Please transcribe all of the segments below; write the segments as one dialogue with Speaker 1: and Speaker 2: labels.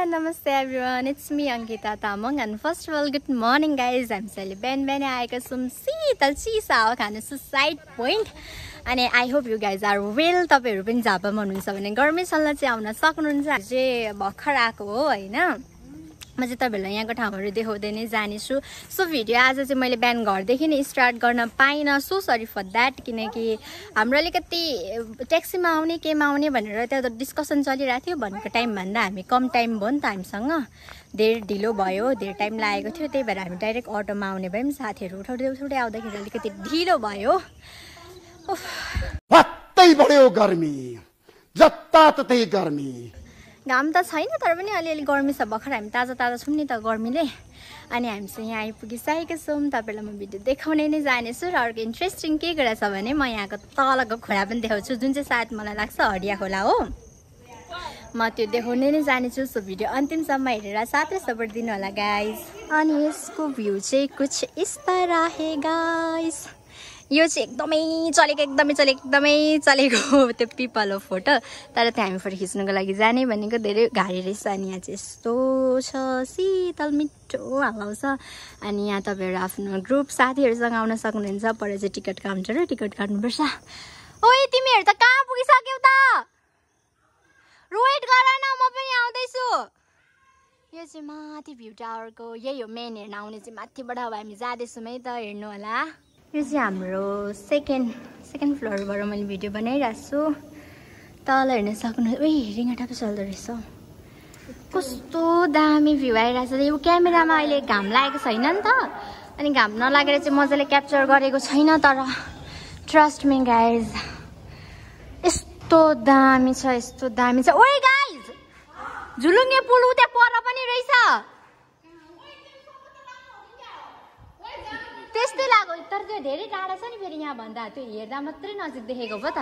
Speaker 1: Namaste everyone, it's me Ankita Tamang and first of all good morning guys. I'm Sally Ben आएको छौं शीतल चिसा हावा खाने suicide point अनि I hope you guys are well. तपाईहरु पनि झापामा हुनुहुन्छ भने गर्मी सल्लाह चाहिँ आउन सक्नुहुन्छ. चाहिँ भर्खर आएको हो हैन. म चाहिँ तपाईहरुलाई यहाँको ठाउँहरु देखाउँदै नै जाने छु. सो भिडियो आज चाहिँ मैले बिहान घरदेखि नै स्टार्ट गर्न पाइन. सो सरी फर दैट किनकि हाम्रो अलिकति ट्याक्सीमा आउने केमा आउने भनेर त्यहाँ डिस्कसन चलिरहेको थियो. भनेको टाइम भन्दा हामी कम टाइम भयो नि त हामीसँग. धेरै ढिलो भयो, धेरै टाइम लागेको थियो. त्यही भएर हामी डाइरेक्ट अटोमा आउने भयौं. साथीहरु उठाउँदै आउँदाखेरि अलिकति ढिलो भयो.
Speaker 2: वात्तै बढ्यो गर्मी, जताततै गर्मी.
Speaker 1: घाम त छैन तर पनि अलिअलि गर्मी छ. भर्खर हामी ताजा छौं नि त गर्मीले. अनि हामी चाहिँ यहाँ आइपुगिसकेका छौं. तपाईलाई म भिडियो देखाउने नै जानेछु. र अर्को इन्ट्रेस्टिङ के कुरा छ भने म यहाँको तलको खोला पनि देखाउँछु जुन चाहिँ सायद मलाई लाग्छ हडिया खोला हो. म त्यो देखाउने नै जानेछु. सो भिडियो अन्तिमसम्म हेरेर साथै सपोर्ट दिनु होला गाइस. अनि यसको भ्यू चाहिँ कुछ इस तरह है गाइस. यो चाहिँ एकदमै चलेको त्यो पिपल हो फोटो. तर त्यहाँ हामी फोटो खिच्नको लागि जाने भनेको धेरै गाडी रहेछ. अनि यहाँ चाहिँ यस्तो छ शीतल मिठो हावा छ. अनि यहाँ तपाईहरु आफ्नो ग्रुप साथीहरुसँग आउन सक्नुहुन्छ. पर चाहिँ टिकट काउन्टर हो, टिकट काट्नुपर्छ. ओइ तिमीहरु त कहाँ पुगिसक्यौ त? वेट गर न, म पनि आउँदै छु. यो चाहिँ माथि भ्यू टावरको यही हो मेन हेर्न आउने चाहिँ. माथिबाट अब हामी जाँदैछौँ है त, हेर्नु होला. यो चाहिँ हाम्रो सेकेन्ड फ्लोरबाट मैले भिडियो बनाइरहेको छु. तल हेर्न सक्नुहुन्छ. ओइ रिङ्गाटा पो चल्दो रहेछ. कस्तो दामी भ्यू आइरहेछ. यो क्यामेरामा अहिले घाम लागेको छैन नि त. अनि घाम नलागेर चाहिँ मजाले क्याप्चर गरेको छैन. तर ट्रस्ट मी गाइज यस्तो दामी छ. ओइ गाइज झुलुङ्गे पुल उता पर पनि रहेछ. त्यस्तै लाग्यो तर त्यो धेरै टाढा छ नि. फेरि यहाँ भन्दा त्यो हेर्दा मात्रै नजिक देखेको पो त.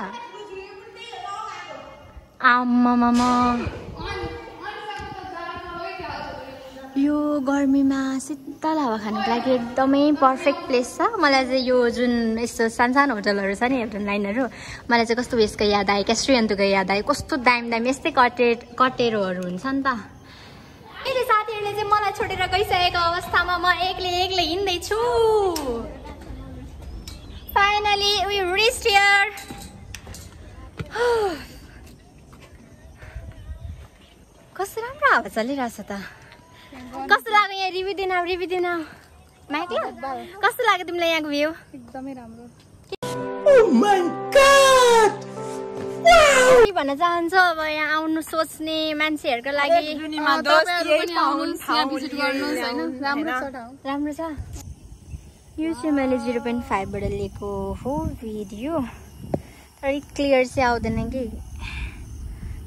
Speaker 1: आम्मामा यो गर्मीमा शीतल हावा खानको लागि एकदमै पर्फेक्ट प्लेस छ. मलाई चाहिँ यो जुन यस्तो सानो होटलहरू छ नि, हेल्टन लाइनहरू, मलाई चाहिँ कस्तो उयसको याद आयो, क्यास्ट्रियन्तुको याद आयो. कस्तो दामी यस्तै कटेरोहरू हुन्छ नि त. अहिले साथीहरूले चाहिँ मलाई छोडेर गइसकेको अवस्थामा म एक्लै हिँड्दैछु. Finally we reached here. कस्तो राम्रो हावा चलिरहेछ त. कस्तो लाग्यो यहाँ? रिभ्यू दिन माइकल. कस्तो लाग्यो तिमीलाई यहाँको भ्यू?
Speaker 3: एकदमै राम्रो.
Speaker 2: Oh my god!
Speaker 1: के भन्न चाहन्छु अब यहाँ आउनु सोच्ने मान्छेहरुको लागि? राम्रो छ. यो चाहिँ मैले 0.5 बाट लिएको हो भिडियो. तर क्लियर चाहिँ आउँदैन कि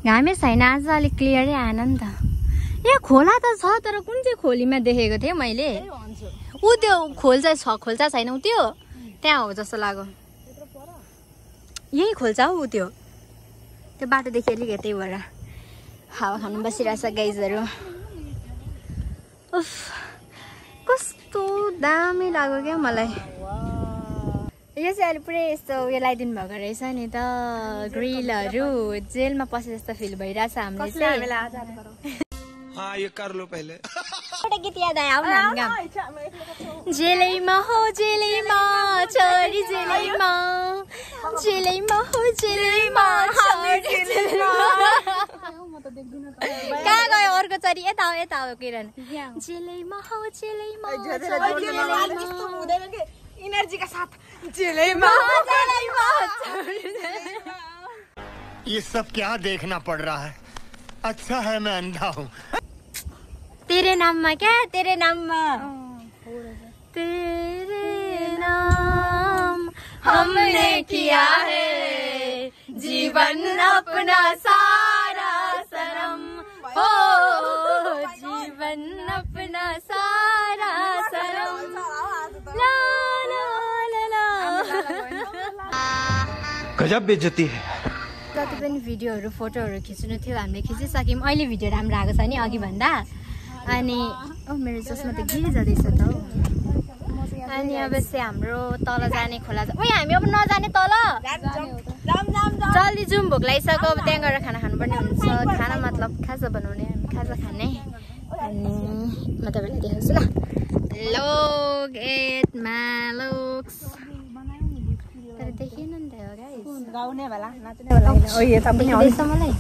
Speaker 1: घामै छैन आज. अलिक क्लियरै आएन नि त. यहाँ खोला त छ तर कुन चाहिँ खोलीमा देखेको थिएँ मैले? ऊ त्यो खोल्चा छैन ऊ त्यो त्यहाँ हो जस्तो लाग्यो. यही खोल्चा हो ऊ त्यो बाटोदेखि अलिक यतै भएर हावा खानु बसिरहेछ गाइजहरू. उफ कस्तो दामी लाग्यो क्या मलाई. यो चाहिँ अहिले पुरै यस्तो उयो लगाइदिनु भएको रहेछ नि त. ग्रिलहरू जेलमा पसे जस्तो फिल भइरहेछ हामीले चाहिँ.
Speaker 4: ये कर लो पहले.
Speaker 1: एउटा गीत याद आयो आउन जेलैमा हो जेलैमा छोरी जेलैमा जेलैमा हो जेलैमा छोरी जेलैमा. कहाँ गयो अर्को चरी? यता हो किरण. जेलैमा हो जेलैमा
Speaker 3: एनर्जी का साथ जेलैमा.
Speaker 4: ये सब क्या देखना पड़ रहा है? अच्छा है मैं अंधा हूँ.
Speaker 1: तेरे नाममा क्या? तेरे नाममा तेरे नाम हमने किया है जीवन अपना सारा सरम हो. जीवन अपना सारा सरम. ला ला ला ला.
Speaker 4: गजब बेइज्जती है.
Speaker 1: जति पनि भिडियोहरू फोटोहरू खिच्नु थियो हामीले खिचिसक्यौँ. अहिले भिडियो राम्रो आएको छ नि अघि भन्दा. अनि मेरो चस्मा त गिरी जाँदैछ त हौ. अनि अब चाहिँ हाम्रो तल जाने खोला. ओइ हामी अब नजाने तल. जल्दी जाउँ, भोक लागिसक्यो. अब त्यहाँ गएर खाना खानुपर्ने हुन्छ. खाना मतलब खाजा बनाउने, हामी खाजा खाने. म तपाईँलाई देखाउँछु ल लोक एटमा लोक्स तर देखिएन नि त हो गाइस
Speaker 3: गाउने बेला नाच्ने बेला हैन ओ यता पनि
Speaker 1: देख्दैछ मलाई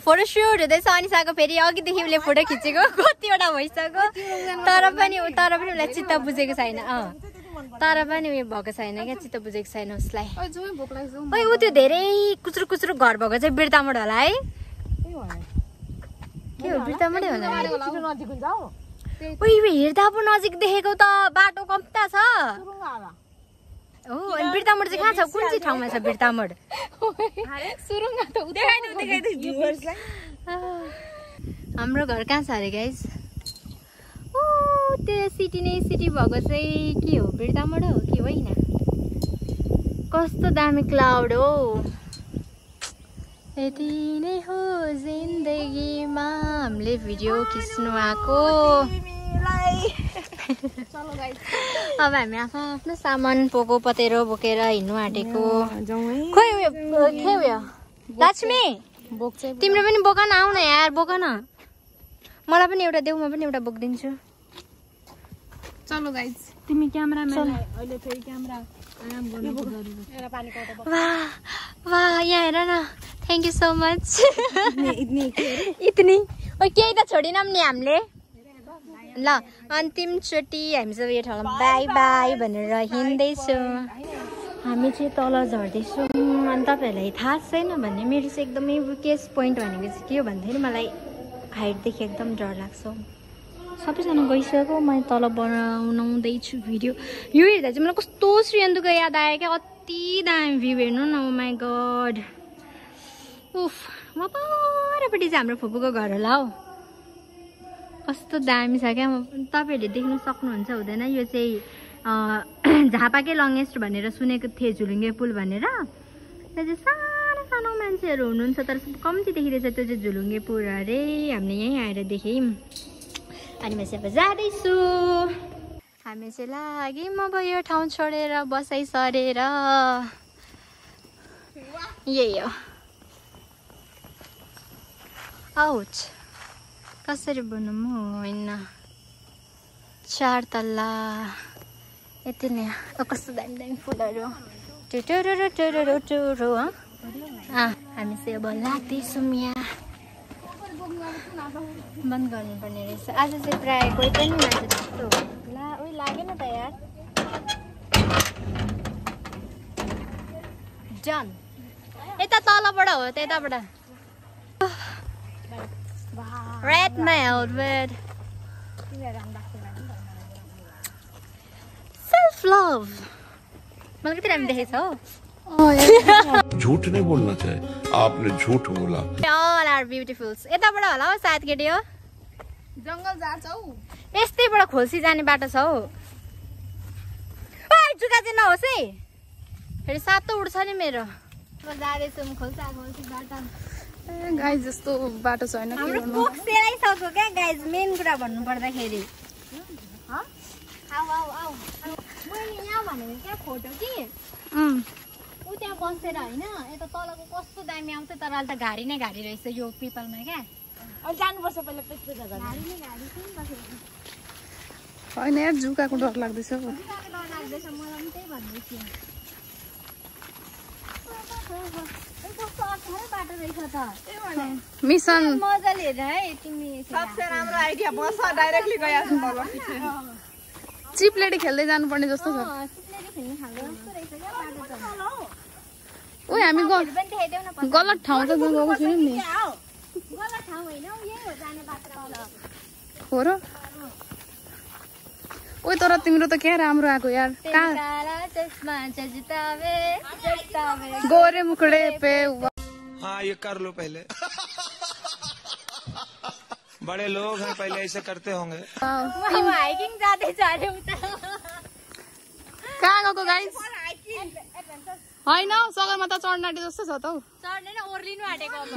Speaker 1: फोटोसुट हुँदैछ अनिसाको फेरि अघिदेखि उसले फोटो खिचेको कतिवटा भइसक्यो तर पनि उसलाई चित्त बुझेको छैन तर पनि उयो भएको छैन क्या चित्त बुझेको छैन उसलाई ओइ ऊ त्यो धेरै कुचुरु कुचुरु घर भएको चाहिँ बिर्तामोड होला है के हो बिर्तामोडै होला ओइ हेर्दा पो नजिक देखेको त बाटो कम्ता छ हो अनि बिर्तामोड चाहिँ कहाँ छ कुन चाहिँ ठाउँमा छ बिर्तामोड हाम्रो घर कहाँ छ अरे गाइस ओ त्यो सिटी नै सिटी भएको चाहिँ के हो बिर्तामोड हो कि होइन कस्तो दामी क्लाउड हो यति नै हो जिन्दगीमा हामीले भिडियो खिच्नु आएको अब हामी आफ्नो सामान पोको पतेरो बोकेर हिँड्नु आँटेको खोइ उयो लक्ष्मी तिम्रो पनि बोक न आउ न यार बोक न मलाई पनि एउटा देऊ म पनि एउटा बोकिदिन्छु
Speaker 3: चलो गाइस तिमी क्यामेराम्यान अहिले फेरि क्यामेरा आराम गर्नु
Speaker 1: वाह यहाँ हेर न थ्याङ्क यू सो मच इतनी ओ केही त छोडिनौँ नि हामीले ल अन्तिमचोटि हामी सबै यो ठाउँमा बाई बाई भनेर हिँड्दैछौँ हामी चाहिँ तल झर्दैछौँ अनि तपाईँहरूलाई थाहा छैन भने मेरो चाहिँ एकदमै विकेस्ट पोइन्ट भनेको चाहिँ के हो भन्दाखेरि मलाई हाइटदेखि एकदम डर लाग्छ सबैजना गइसक्यो मैले तल बनाउँदैछु भिडियो यो हेर्दा चाहिँ मलाई कस्तो श्रीयन्दुको याद आयो क्या अति दामी भ्यू हेर्नु न माई गड उफ म परपट्टि चाहिँ हाम्रो फुपूको घर होला हौ कस्तो दामी छ क्या तपाईँहरूले देख्नु सक्नुहुन्छ हुँदैन यो चाहिँ झापाकै लङ्गेस्ट भनेर सुनेको थिएँ झुलुङ्गे पुल भनेर त्यो चाहिँ सानो सानो मान्छेहरू हुनुहुन्छ तर कम्ती देखिँदैछ त्यो चाहिँ झुलुङ्गे पुल अरे हामीले यहीँ आएर देख्यौँ अनि म चाहिँ अब जाँदैछु हामी चाहिँ लाग्यौँ अब यो ठाउँ छोडेर बसाइ सरेर यही हो आउट कसरी बनाउँ होइन 4 तल्ला यति नै कस्तो दामी दामी फुलहरू टुटुरु हामी चाहिँ अब लाग्दैछौँ यहाँ बन्द गर्नुपर्ने रहेछ आज चाहिँ प्रायः कोही पनि मान्छे त्यस्तो ला उयो लागेन त यार डन यता तलबाट हो त्यताबाट Red nailed with self-love. मतलब कितना हम देखे सो?
Speaker 5: झूठ नहीं बोलना चाहिए आपने झूठ बोला
Speaker 1: all are beautiful यता बडा होला हो सायद केटी हो
Speaker 3: जंगल जान्छ हौ
Speaker 1: यस्तै बडा खोल्सी जाने बाटो छ हो ओइ जुका चाहिँ नहोस् है फेरि सातो उड्छ नि मेरो म जाँदैछु खोल्सा खोल्सी बाटो
Speaker 3: गाइस जस्तो बाटो छैन के
Speaker 1: हाम्रो कोक सेलाइसक्यो क्या गाइस मेन कुरा भन्नु पर्दाखेरि ह आउ आउ आउ मैले यहाँ भनेको क्या फोटो कि उ त्यहाँ बसेर हैन यता तलको कस्तो दामी आउँछ तर अहिले त घारी नै घारी रहेछ यो पिपलमा क्या
Speaker 3: अनि जानुपर्छ पहिला त्यस्तो जग्गा
Speaker 1: घारी नै घारी छ नि बसेको
Speaker 3: हैन यार जुकाको डर लाग्दैछ
Speaker 1: डर लाग्दैछ मलाई पनि त्यही भन्दैछु कस्तो अप्ठ्यारो बाटो रहेछ त
Speaker 3: मिसन
Speaker 1: मजाले हेर है तिमी
Speaker 3: सबसे राम्रो आइडिया बस डाइरेक्टली गया छ तल चिप्लेडी खेल्दै जानुपर्ने जस्तो छ ओइ हामी गलत ठाउँ त गएको छैनौँ नि
Speaker 1: गलत ठाउँ होइन यही हो जाने बाटो
Speaker 3: हो र ओइ तर तिम्रो त क्या राम्रो आएको यार कहाँ गोरे मुखड़े पे
Speaker 6: हाँ ये कर लो पहले बड़े लोग हैं पहले ऐसे करते होंगे
Speaker 1: हाइकिङ जाँदै छ अरे उता
Speaker 3: कहाँ गएको गाइस होइन सगरमाथा चढ्न आँटे जस्तो छ त हौ
Speaker 1: चढ्दैन ओर्लिनु आँटेको अब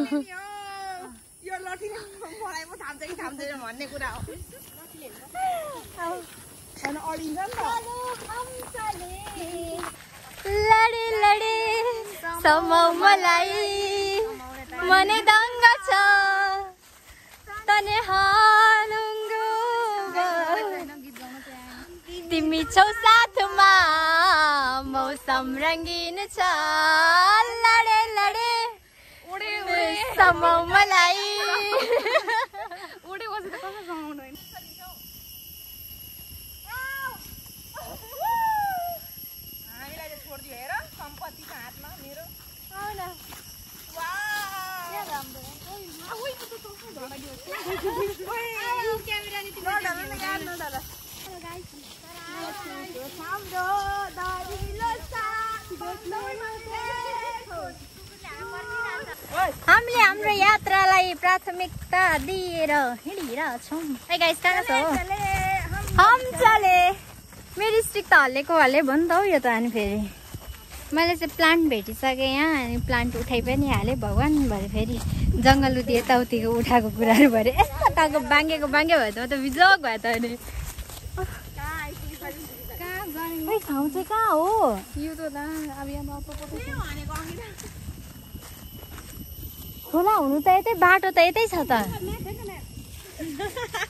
Speaker 3: यो लठी मलाई पो थाम्छ कि थाम्दैन भन्ने कुरा हो अनि अडिन्छ नि
Speaker 1: त लडे लडे समाउ मलाई मनै दङ्ग छ तने हानुङ्गो तिमी छौ साथमा मौसम रङ्गिन छ लडे लडे समाउ मलाई
Speaker 3: उडेको चाहिँ त कसरी समाउनु होइन हामीलाई चाहिँ छोडिदियो हेर सम्पत्तिको हातमा मेरो
Speaker 1: हामीले हाम्रो यात्रालाई प्राथमिकता दिएर हिँडिरहेछौँ। ए गाइस कहाँ छ हम चले मेरो स्टिक त हल्लेको हल्ले भयो नि त हौ यो त। अनि फेरि मैले चाहिँ प्लान्ट भेटिसकेँ यहाँ अनि प्लान्ट उठाइ पनि हालेँ भगवान् भरे फेरि जङ्गल उति यताउतिको उठाएको कुराहरू भरे यस्तो टाको बाङ्गेको बाङ्गे भयो त म त बिजोग भयो त। अनि ठाउँ चाहिँ कहाँ हो
Speaker 3: यो त अब यहाँ
Speaker 1: खोला हुनु त यतै बाटो त यतै छ त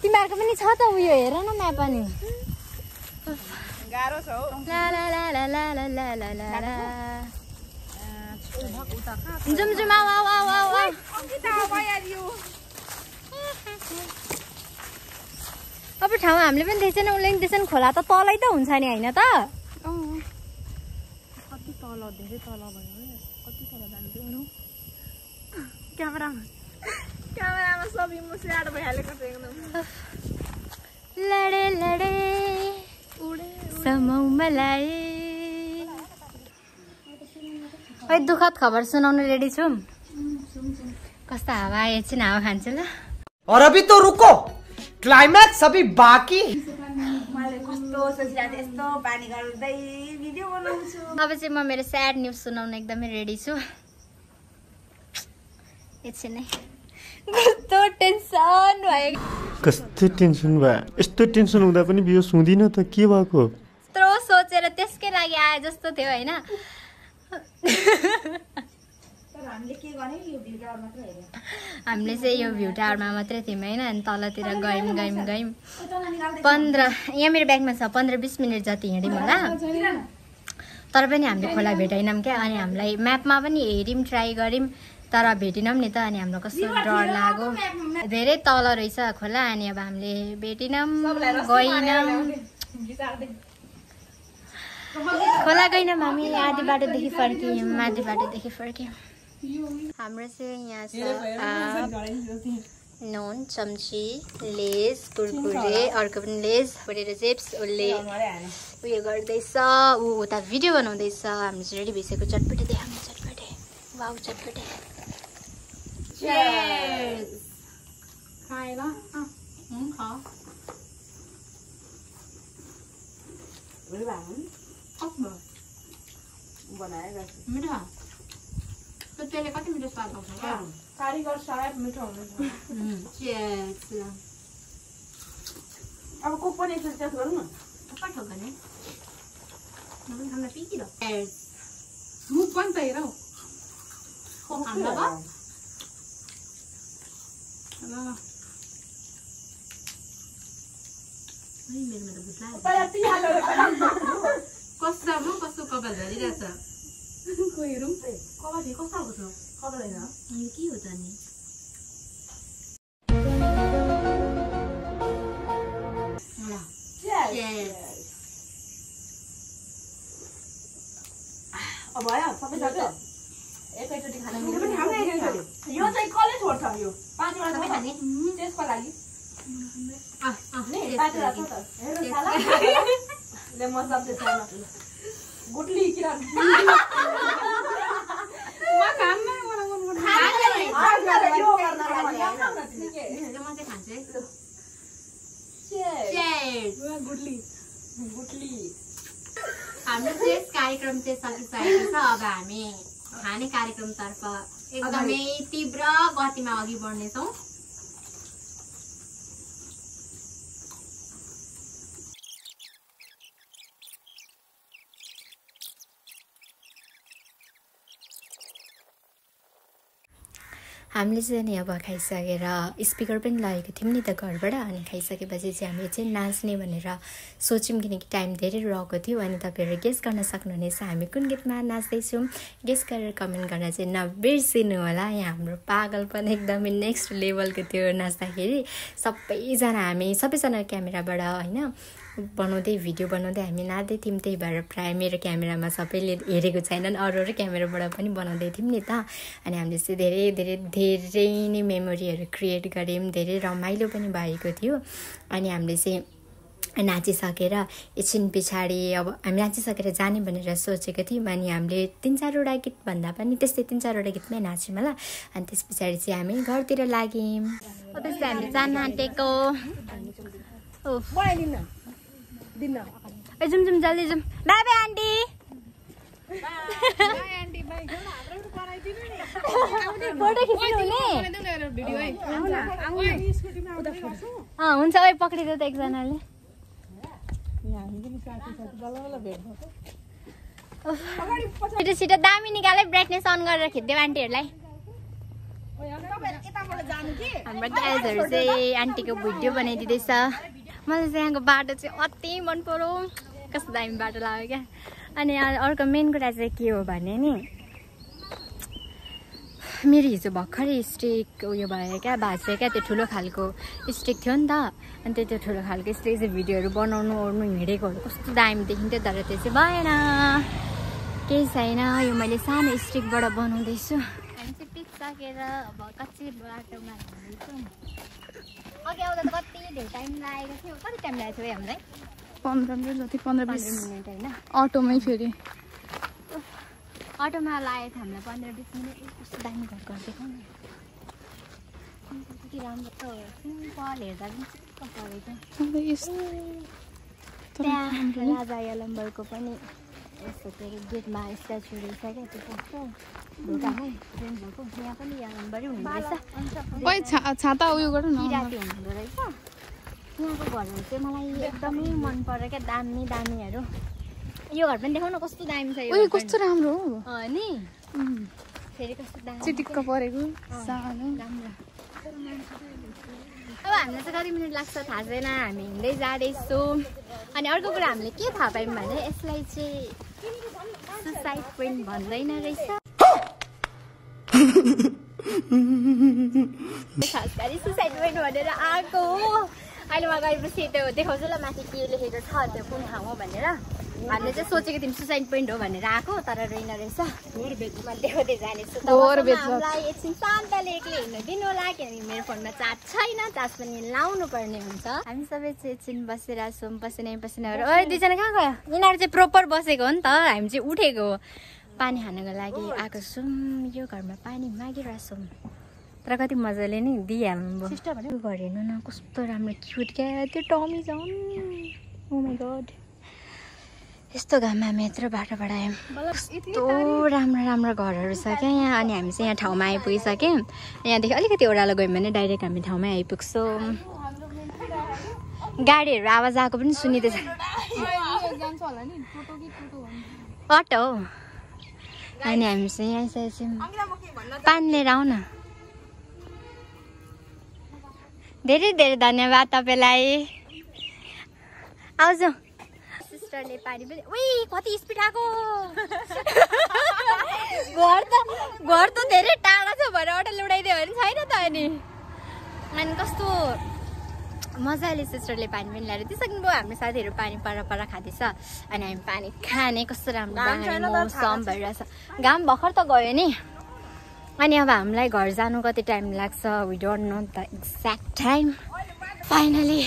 Speaker 1: तिमीहरूको पनि छ त उयो हेर न म्याप पनि
Speaker 3: गाह्रो छ हौ
Speaker 1: ला ला ला ला ला ला ला ला ला ला जुम जुम आऊ आऊ आऊ आऊ आऊ अब ठाउँ हामीले पनि देख्छौँ उसले पनि देख्छौँ खोला त तलै त हुन्छ नि होइन त
Speaker 3: कति तल धेरै तल भयो कति तल जान्थ्यो क्यामेरामा सबै मुस्याड भइहालेको छ एकदम
Speaker 1: लडे लडे समाउ मलाई। ओइ दुःखद खबर सुनाउनु रेडी छौँ। कस्तो हावा एकछिन हावा खान्छु ल।
Speaker 7: और अभी तो रुको क्लाइमैक्स अभी बाकी।
Speaker 1: अब चाहिँ म मेरो स्याड न्युज सुनाउन एकदमै रेडी छु। एकछिन है कस्तो टेन्सन भयो
Speaker 8: कस्तो टेन्सन भयो यस्तो टेन्सन हुँदा पनि बियो सुँदिन त के भएको
Speaker 1: यत्रो सोचेर त्यसकै लागि आए जस्तो थियो होइन। हामीले चाहिँ यो भ्यू टावरमा मात्रै थियौँ होइन अनि तलतिर गयौँ 15 यहाँ मेरो ब्यागमा छ 15-20 मिनट जति हिँड्यौँ होला तर पनि हामीले खोला भेटाइनौँ क्या। अनि हामीलाई म्यापमा पनि हेऱ्यौँ ट्राई गऱ्यौँ तर भेटिनौँ नि त। अनि हाम्रो कस्तो डर लाग्यो धेरै तल रहेछ खोला अनि अब हामीले भेटिनौँ गएनौँ खोला गएनौँ हामी आधी बाटोदेखि फर्क्यौँ आधी बाटोदेखि फर्क्यौँ। हाम्रो चाहिँ यहाँ छ नुन चम्ची लेस कुरकुरे अर्को पनि लेस परेर चिप्स उसले उयो गर्दैछ ऊ उता भिडियो बनाउँदैछ। हामी चाहिँ रेडी भइसक्यो चटपटे देखाउनु चटपटे वाउ चटपटे मिठो त्यसले कति मिठो स्वाद आउँछ
Speaker 3: कारिगर सायद मिठो हुनुहुन्छ अब को पनि एकचोटि टेस्ट गरौँ न
Speaker 1: ठोक्ने नभए खाना पिकिलो
Speaker 3: स्मुथ पनि त हेर
Speaker 1: कस्तो कपाल झरिरहेछ
Speaker 3: हेरौँ कपाल कस्तो खालको छ कपाल होइन
Speaker 1: के हो त नि
Speaker 3: अब आयो सबै सक्यो एकैचोटि खाना यो चाहिँ कसले छोड्छ यो 5 वटा सबै खाने त्यसको लागि ले म सबले छैन गुटली किरा म खान्न मलाई मन गर्छ यो गर्न गुटली
Speaker 1: हाम्रो चाहिँ कार्यक्रम चाहिँ सकिसकेको छ। अब हामी खाने कार्यक्रमतर्फ एकदमै तीव्र गतिमा अघि बढ्नेछौँ। हामीले चाहिँ नि अब खाइसकेर स्पिकर पनि लगेको थियौँ नि त घरबाट अनि खाइसकेपछि चाहिँ हामीले चाहिँ नाच्ने भनेर सोच्यौँ किनकि टाइम धेरै रहेको थियो अनि तपाईँहरू गेस गर्न सक्नुहुनेछ हामी कुन गीतमा नाच्दैछौँ गेस गरेर कमेन्ट गर्न चाहिँ नबिर्सिनु होला यहाँ हाम्रो पागल पनि एकदमै नेक्स्ट लेभलको थियो नाच्दाखेरि सबैजना क्यामेराबाट होइन बनाउँदै भिडियो बनाउँदै हामी नाच्दै थियौँ त्यही भएर प्रायः मेरो क्यामेरामा सबैले हेरेको छैनन् अरू क्यामेराबाट पनि बनाउँदै थियौँ नि त अनि हामीले चाहिँ धेरै धेरै धेरै नै मेमोरीहरू क्रिएट गऱ्यौँ धेरै रमाइलो पनि भएको थियो अनि हामीले चाहिँ नाचिसकेर एकछिन पछाडि अब हामी नाचिसकेर जाने भनेर सोचेको थियौँ अनि हामीले 3-4वटा गीत भन्दा पनि त्यस्तै 3-4वटा गीतमै नाच्यौँ होला अनि त्यस पछाडि चाहिँ हामी घरतिर लाग्यौँ त्यसै हामीले जान आँटेको जाउँ जल्दी जाउँ बाई बाई आन्टी फोटो खिच्नु हुने हुन्छ ओइ पक्रिदियो त एकजनाले छिटो दामी निकाले ब्राइटनेस अन गरेर खिच्दियो आन्टीहरूलाई हाम्रो गाइजहरू चाहिँ आन्टीको भिडियो बनाइदिँदैछ मलाई चाहिँ यहाँको बाटो चाहिँ अति मन पर्यो कस्तो दामी बाटो लाग्यो क्या अनि अर्को मेन कुरा चाहिँ के हो भने नि मेरो हिजो भर्खरै स्टिक उयो भयो क्या भाँच्यो क्या त्यो ठुलो खालको स्टिक थियो नि त अनि त्यो ठुलो खालको स्टिक चाहिँ भिडियोहरू बनाउनु ओर्नु हिँडेकोहरू कस्तो दामी देखिन्थ्यो तर त्यो चाहिँ भएन केही छैन यो मैले सानो स्टिकबाट बनाउँदैछु हामी चाहिँ पिक्सकेर अब कच्ची बाटोमा हिँड्दैछौँ अघि आउँदा त कति धेरै टाइम लागेको थियो कति टाइम लागेको थियो हामीलाई
Speaker 3: 15 मिनट जति 15-20
Speaker 1: मिनट होइन
Speaker 3: अटोमै फेरि
Speaker 1: अटोमा लागेको थियो हामीलाई 15-20 मिनट कस्तो दामी घर गरिदिएको नि कति राम्रो छ सिम्पल हेर्दा पनि चिक्क परेको त्यहाँ राजा यलम्बरको पनि यस्तो के अरे गेटमा स्ट्याचु रहेछ क्या त्यो पोस्टर ढोकामै प्रिन्ट भएको यहाँ पनि यलम्बरै हुँदो रहेछ
Speaker 3: छाता उयो गर न
Speaker 1: किराती हुँदो रहेछ यहाँको घरहरू चाहिँ मलाई एकदमै मन पर्यो क्या दामीहरू यो घर पनि देखाउन कस्तो दामी छ यो
Speaker 3: कस्तो राम्रो हो
Speaker 1: नि फेरि कस्तो दामी
Speaker 3: चिटिक्क परेको सानो
Speaker 1: राम्रो अब हामीलाई चाहिँ कति मिनट लाग्छ थाहा छैन हामी हिँड्दै जाँदैछौँ अनि अर्को कुरा हामीले के थाहा पायौँ भने यसलाई चाहिँ सुसाइड पोइन्ट भन्दैन रहेछ खास गरी सुसाइड पोइन्ट भनेर आएको हो अहिले म गएपछि त्यो देखाउँछु ल माथि के लेखेको छ त्यो कुन ठाउँ हो भनेर हामीले चाहिँ सोचेको थियौँ सुसाइड पोइन्ट हो भनेर आएको तर रहेन रहेछ म देखाउँदै जानेछु हामीलाई एकछिन शान्तले एक्लै हिँड्नु दिनु होला किनकि मेरो फोनमा चार्ज छैन चार्ज पनि लाउनु पर्ने हुन्छ हामी सबै चाहिँ एकछिन बसिरहेको छौँ पसिनाहरू ओ दुईजना कहाँ गयो यिनीहरू चाहिँ प्रोपर बसेको हो नि त हामी चाहिँ उठेको हो पानी खानको लागि आएको छौँ यो घरमा पानी मागिरहेको छौँ तर कति मजाले नै दिइहाल्नु भयो गरेन न कस्तो राम्रो क्युट क्या त्यो टमी जाउँ ओ माई गड यस्तो घाममा हामी यत्रो बाटोबाट आयौँ कस्तो राम्रो घरहरू छ क्या यहाँ अनि हामी चाहिँ यहाँ ठाउँमा आइपुगिसक्यौँ यहाँदेखि अलिकति ओह्रालो गयौँ भने डाइरेक्ट हामी ठाउँमै आइपुग्छौँ गाडीहरू आवाज आएको पनि सुनिँदैछ अटो हो अनि हामी चाहिँ यहाँ आइसकेछौँ पानी लिएर आऊ न धेरै धेरै धन्यवाद तपाईँलाई आउँछ सिस्टरले पानी पनि उही कति स्पिड आएको घर त धेरै टाढा छ भनेर अटोले उडाइदियो भने छैन त अनि कस्तो मजाले सिस्टरले पानी पनि ल्याएर दिइसक्नुभयो हाम्रो साथीहरू पानी पर खाँदैछ अनि हामी पानी खाने कस्तो राम्रो मौसम भइरहेछ घाम भर्खर त गयो नि अनि अब हामीलाई घर जानु कति टाइम लाग्छ we don't know the exact time finally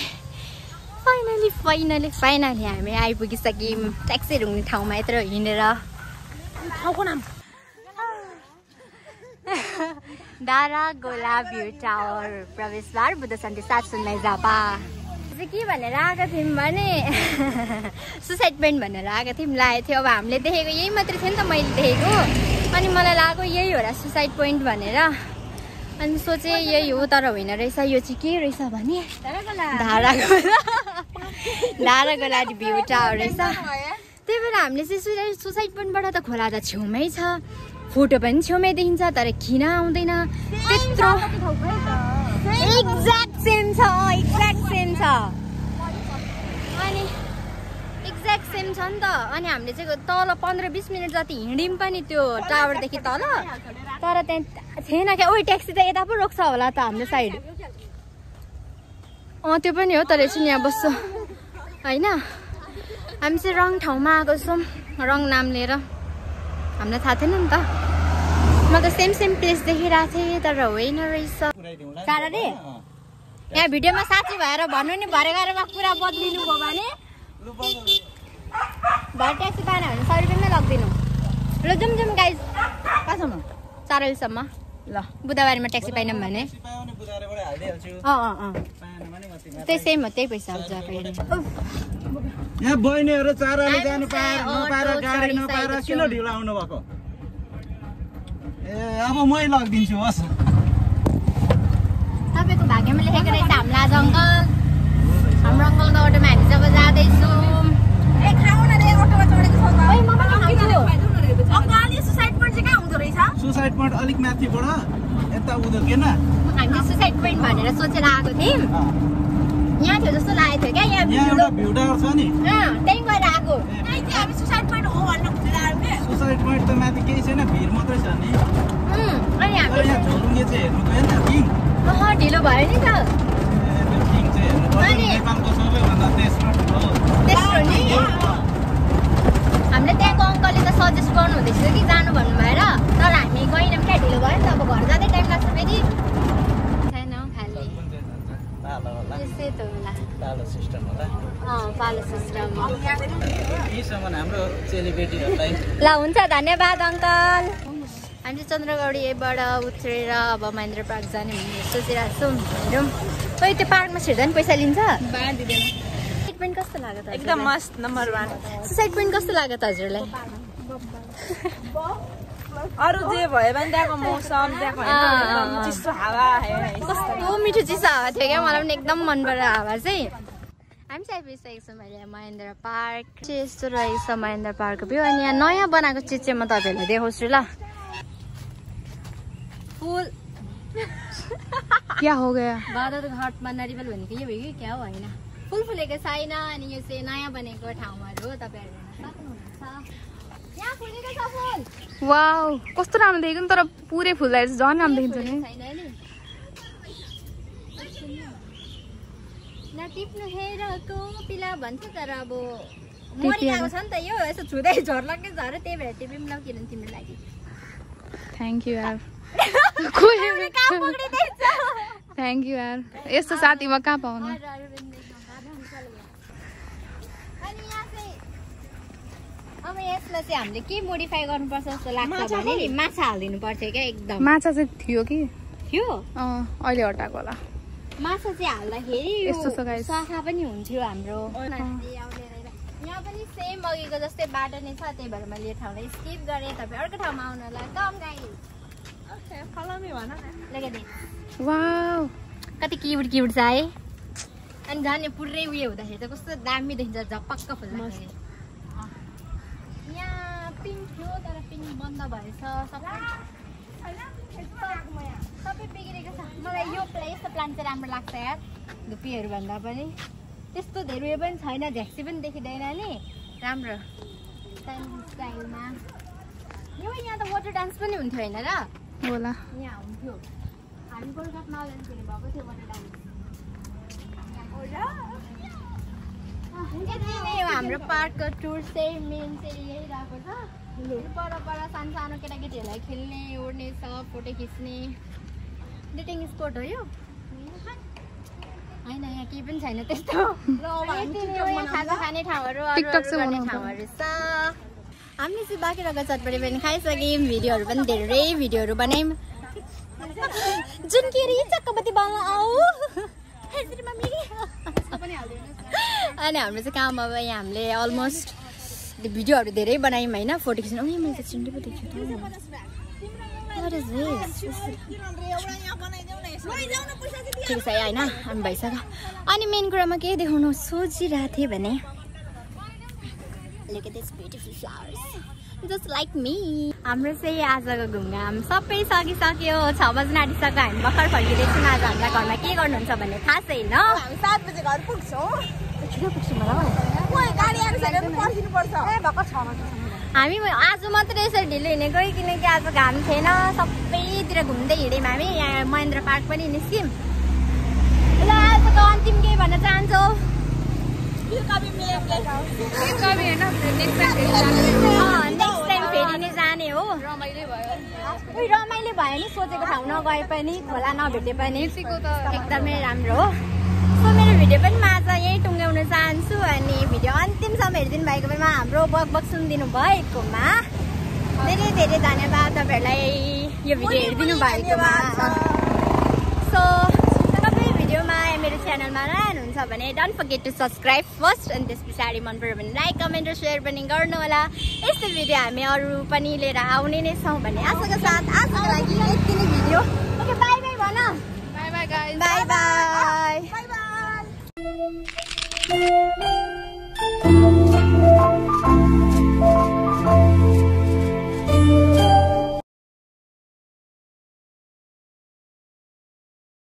Speaker 1: हामी आइपुगिसक्यौँ ट्याक्सीहरू हुने ठाउँमा यत्रो हिँडेर ठाउँको नाम डाँडागोला भ्यू टावर प्रवेशद्वार बुद्ध शान्ति 709 झापा चाहिँ के भनेर आएको थियौँ भने सुसाइड पोइन्ट भनेर आएको थियौँ लागेको थियो अब हामीले देखेको यही मात्रै थियो नि त मैले देखेको अनि मलाई लाग्यो यही हो र सुसाइड पोइन्ट भनेर अनि सोचेँ यही हो तर होइन रहेछ यो चाहिँ के रहेछ भने डाँडागोला भ्यू टावर रहेछ त्यही भएर हामीले चाहिँ सुसाइड पोइन्टबाट त खोला त छेउमै छ फोटो पनि छेउमै देखिन्छ तर किन आउँदैन त्यत्रो एक्ज्याक्ट सेम छ अनि एक्ज्याक्ट सेम छ नि त अनि हामीले चाहिँ तल 15-20 मिनट जति हिँड्यौँ पनि त्यो टावरदेखि तल तर त्यहाँ थिएन क्या ओइ ट्याक्सी त यता पो रोक्छ होला त हाम्रो साइड त्यो पनि हो तर चाहिँ यहाँ बस्छ होइन हामी चाहिँ रङ ठाउँमा आएको छौँ रङ नाम लिएर हामीलाई थाहा थिएन नि त म त सेम प्लेस देखिरहेको थिएँ तर होइन रहेछ सारा रे यहाँ भिडियोमा साथी भएर भन्नु नि भरे गएर कुरा बदलिनु भयो भने भरे ट्याक्सी पाएन भने 100 रुपियाँमै लगिदिनु ल जाउँ गाइज कहाँसम्म 4 बजीसम्म ल बुधबारमा ट्याक्सी पाइनौँ भने त्यही सेम हो त्यही पैसा हुन्छ
Speaker 9: यहाँ बहिनीहरू चाराले जानु नपाएर गाडी नपाएर किन ढिलो आउनु भएको अब मै लगिदिन्छु होस्
Speaker 1: तपाईँको भाग्यमा लेखेको रहेछ हामीलाई आज अङ्कल हाम्रो अङ्कलको अटोमा हामी जब जाँदैछौँ
Speaker 9: सुसाइड पोइन्ट अलिक माथिबाट यता उधर किन
Speaker 1: हामीले सुसाइड पोइन्ट भनेर सोचेर आएको थियौँ यहाँ थियो जस्तो लागेको थियो क्या यहाँ
Speaker 9: भ्यू टावर छ नि
Speaker 1: त्यहीँ गएर आएको
Speaker 9: सुसाइड पोइन्ट त माथि केही छैन भिड मात्रै छ नि
Speaker 1: अनि हामी
Speaker 9: झोलुङ्गे चाहिँ हेर्नु गयो नि किङ
Speaker 1: ढिलो भयो नि त
Speaker 9: किङ चाहिँ हेर्नु पर्छ नेपालको सबैभन्दा तेस्रो
Speaker 1: नि हामीले त्यहाँको अङ्कलले त सजेस्ट गर्नु हुँदैछ कि जानु भन्नु भएर तर हामी गएनौँ क्या ढिलो भयो नि त अब घर जाँदै टाइम लाग्छ फेरि छैन खाली त्यस्तै त होला
Speaker 9: पालो सिस्टम होला
Speaker 1: पालो सिस्टम
Speaker 9: यहीसम्म हाम्रो चेलीबेटीहरूलाई
Speaker 1: ल हुन्छ धन्यवाद अङ्कल हामी चन्द्रगढीबाट उत्रेर अब महेन्द्र पार्क जाने भनेर सोचिरहेको छौँ हेरौँ खोइ त्यो पार्कमा छिर्दा पनि पैसा लिन्छ सुसाइड पोइन्ट कस्तो लाग्यो त
Speaker 3: एकदम मस्त नम्बर 1
Speaker 1: सुसाइड पोइन्ट कस्तो लाग्यो त हजुरलाई
Speaker 3: अरु जे भयो भने त्यहाँको मौसम त्यहाँको चिसो हावा
Speaker 1: कस्तो मिठो चिसो हावा थियो क्या मलाई पनि एकदम मन पऱ्यो हावा चाहिँ हामी चाहिँ आइपुगिसकेको छौँ अहिले महेन्द्र पार्क चाहिँ यस्तो रहेछ महेन्द्र पार्कको भ्यू अनि यहाँ नयाँ बनाएको चिज चाहिँ म तपाईँहरूलाई देखाउँछु ल फुल
Speaker 10: क्या हो गया
Speaker 1: बादल घाटमा नरिवल भनेको यो भयो कि क्या हो होइन फुल फुलेको छैन अनि यो चाहिँ नयाँ बनेको ठाउँहरू हो तपाईँहरू हेर्न सक्नुहुन्छ यहाँ फुलेको छ फुल
Speaker 10: वाउ कस्तो राम्रो देखेको नि तर पुरै फुल्दा झन् राम्रो देखिन्छ नि
Speaker 1: छैन नि टिप्नु हेरको पिला भन्छ तर अब मरिरहेको छ नि त यो यसो छुँदै झर्लकै झऱ्यो त्यही भएर टिप्यौँ ल किनभने तिम्रो लागि
Speaker 10: थ्याङ्क यू यार थ्याङ्क यू यार यस्तो साथी म कहाँ पाउनु
Speaker 1: अब यसलाई चाहिँ हामीले के मोडिफाई गर्नुपर्छ जस्तो लाग्छ भने नि माछा हालिदिनु पर्थ्यो क्या एकदम
Speaker 10: माछा चाहिँ थियो कि
Speaker 1: थियो
Speaker 10: अहिले हटाएको होला
Speaker 1: माछा चाहिँ हाल्दाखेरि
Speaker 10: यस्तो छ गाइस
Speaker 1: सफा पनि हुन्थ्यो हाम्रो यहाँ पनि सेम अघिको जस्तै बाटो नै छ त्यही भएर मैले यो ठाउँलाई स्किप गरेँ तपाईँ अर्को ठाउँमा आउनलाई कम गाई
Speaker 10: वाउ
Speaker 1: कति क्युट छ है अनि झन् पुरै उयो हुँदाखेरि त कस्तो दामी देखिन्छ झपक्क फुल्दाखेरि यहाँ पिङ्क थियो तर पिङ्क बन्द भएछ सबै बिग्रेको छ मलाई यो यस्तो प्लान्ट चाहिँ राम्रो लाग्छ यार धुप्पीहरू भन्दा पनि त्यस्तो धेरै उयो पनि छैन झ्याक्सी पनि देखिँदैन नि राम्रो स्टाइलमा यो यहाँ त वाटर डान्स पनि हुन्थ्यो होइन र
Speaker 10: होला
Speaker 1: यहाँ हुन्थ्यो हामी कोलकातामा आउँदाखेरि भएको थियो वाटर डान्स हाम्रो पार्कको टुर चाहिँ मेन चाहिँ यही रहेको छ पर सानो सानो केटाकेटीहरूलाई खेल्ने ओड्ने छ फोटो खिच्ने डेटिङ स्पोट हो यो होइन यहाँ केही पनि छैन त्यस्तो खाजा खाने ठाउँहरू गर्ने ठाउँहरू छ हामीले चाहिँ बाँकी रहेको चटपटी पनि खाइसक्यौँ भिडियोहरू पनि धेरै भिडियोहरू बनायौँ जुन के अरे चक्कपति बाल्न आऊ अनि हाम्रो चाहिँ काम अब यहाँ हामीले अलमोस्ट भिडियोहरू धेरै बनायौँ होइन फोटो खिच्नु मैले त चिन्डै पो देखेको ठिक छ होइन हामी भइसक्यो अनि मेन कुरामा के देखाउनु सोचिरहेको थिएँ भने look at this beautiful flowers just like me. हाम्रो चाहिँ आजको घुमघाम सबै सकिसक्यो 6 बज्न आँटिसक्यो हामी भर्खर फर्किँदैछौँ आज हामीलाई घरमा के गर्नुहुन्छ भन्ने थाहा छैन
Speaker 3: हामी 7 बजे घर पुग्छौँ छिटो पुग्छौँ मलाई गाडी आइसकेर पर्खिनु पर्छ ए भर्खर 6 बजे
Speaker 1: हामी आज मात्रै यसरी ढिलो हिँडेको किनकि आज घाम थिएन सबैतिर घुम्दै हिँड्यौँ हामी यहाँ महेन्द्र पार्क पनि निस्क्यौँ ल आजको अन्तिम केही भन्न चाहन्छौ
Speaker 10: नेक्स्ट
Speaker 1: टाइम फेरि नै जाने हो
Speaker 10: रमाइलो भयो
Speaker 1: रमाइलो भयो नि सोचेको ठाउँ नगए पनि खोला नभेटे पनि एकदमै राम्रो हो सो मेरो भिडियो पनि म आज यहीँ टुङ्ग्याउन चाहन्छु अनि भिडियो अन्तिमसम्म हेरिदिनु भएको बेलामा हाम्रो बक सुनिदिनु भएकोमा धेरै धेरै धन्यवाद तपाईँहरूलाई यो भिडियो हेरिदिनु भएकोमा सो तपाईँ भिडियोमा मेरो च्यानलमा नयाँ हुनुहुन्छ भने don't forget to subscribe first अनि त्यस पछाडि मन पऱ्यो भने लाइक कमेन्ट र सेयर पनि गर्नु होला यस्तो भिडियो हामी अरू पनि लिएर आउने नै छौँ भन्ने आशाको साथ आजको लागि यति नै भिडियो ओके बाई बाई भन
Speaker 10: by by guys
Speaker 1: by by by by